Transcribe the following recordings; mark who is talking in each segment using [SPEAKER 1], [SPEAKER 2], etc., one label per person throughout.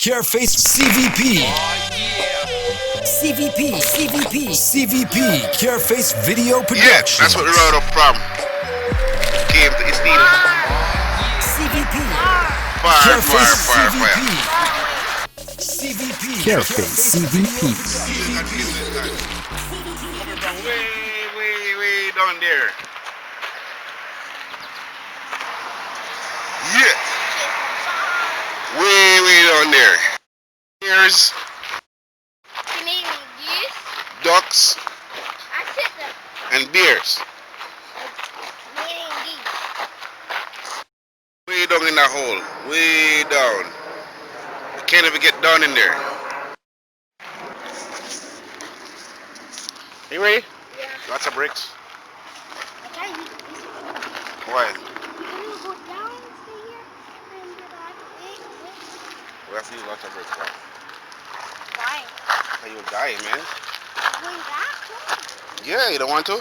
[SPEAKER 1] Careface CVP. Careface Video
[SPEAKER 2] Yeah,
[SPEAKER 1] Productions.
[SPEAKER 2] that's what we wrote up from. Came to Steel. Fire, fire,
[SPEAKER 1] Careface
[SPEAKER 2] fire, fire.
[SPEAKER 1] Careface CVP.
[SPEAKER 2] Coming from way down there. Yeah, way down there. Here's
[SPEAKER 3] Canadian geese.
[SPEAKER 2] ducks
[SPEAKER 3] I said the
[SPEAKER 2] and bears.
[SPEAKER 3] Canadian geese.
[SPEAKER 2] Way down in that hole. Way down. You can't even get down in there. You ready?
[SPEAKER 3] Yeah.
[SPEAKER 2] Lots of bricks.
[SPEAKER 3] I can't use this one.
[SPEAKER 2] Why?
[SPEAKER 3] Can you go down, stay here, and do that?
[SPEAKER 2] We have to use lots of bricks. Why?
[SPEAKER 3] Why?
[SPEAKER 2] Hey, you'll die, man.
[SPEAKER 3] Going back? No.
[SPEAKER 2] Yeah, you don't want to?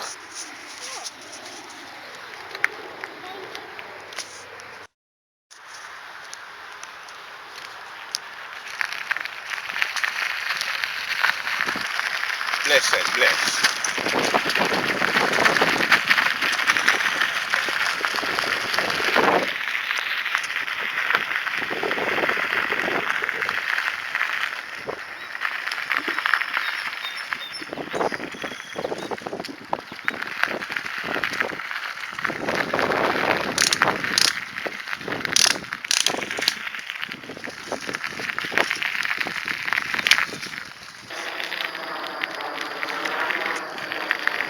[SPEAKER 2] Bless.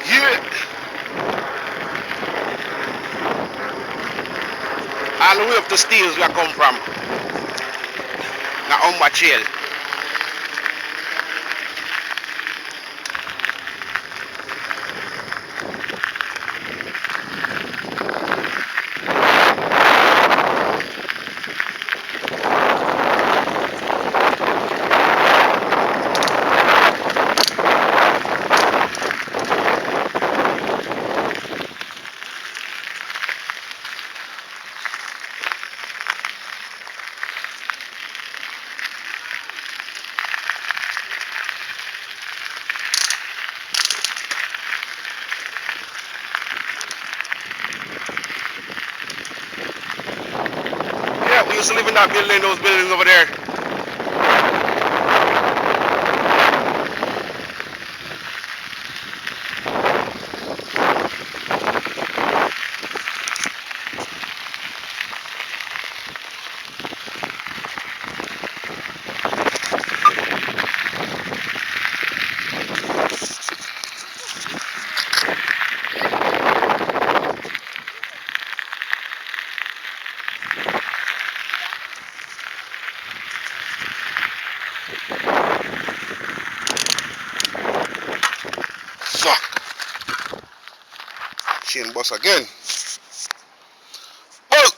[SPEAKER 2] Yeah. All the way up to Steels where I come from. Now on my trail. Yeah, we used to live in that building, those buildings over there. Fuck. Chain bus again. Oh!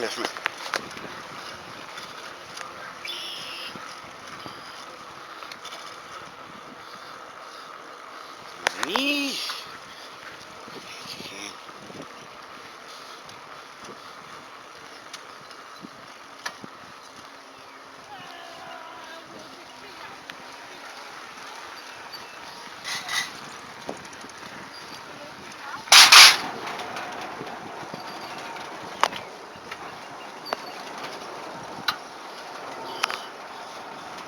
[SPEAKER 2] left me. Eee.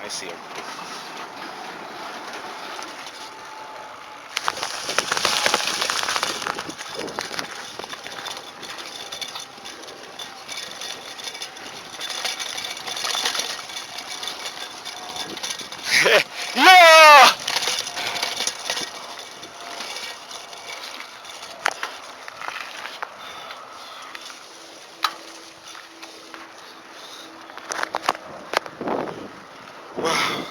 [SPEAKER 2] I see him. Yeah! Wow.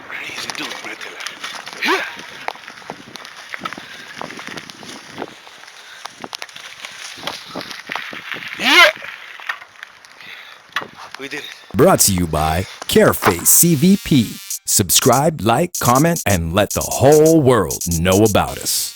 [SPEAKER 2] Crazy dude, man. Yeah. Yeah. We did it.
[SPEAKER 1] Brought to you by Careface CVP. Subscribe, like, comment, and let the whole world know about us.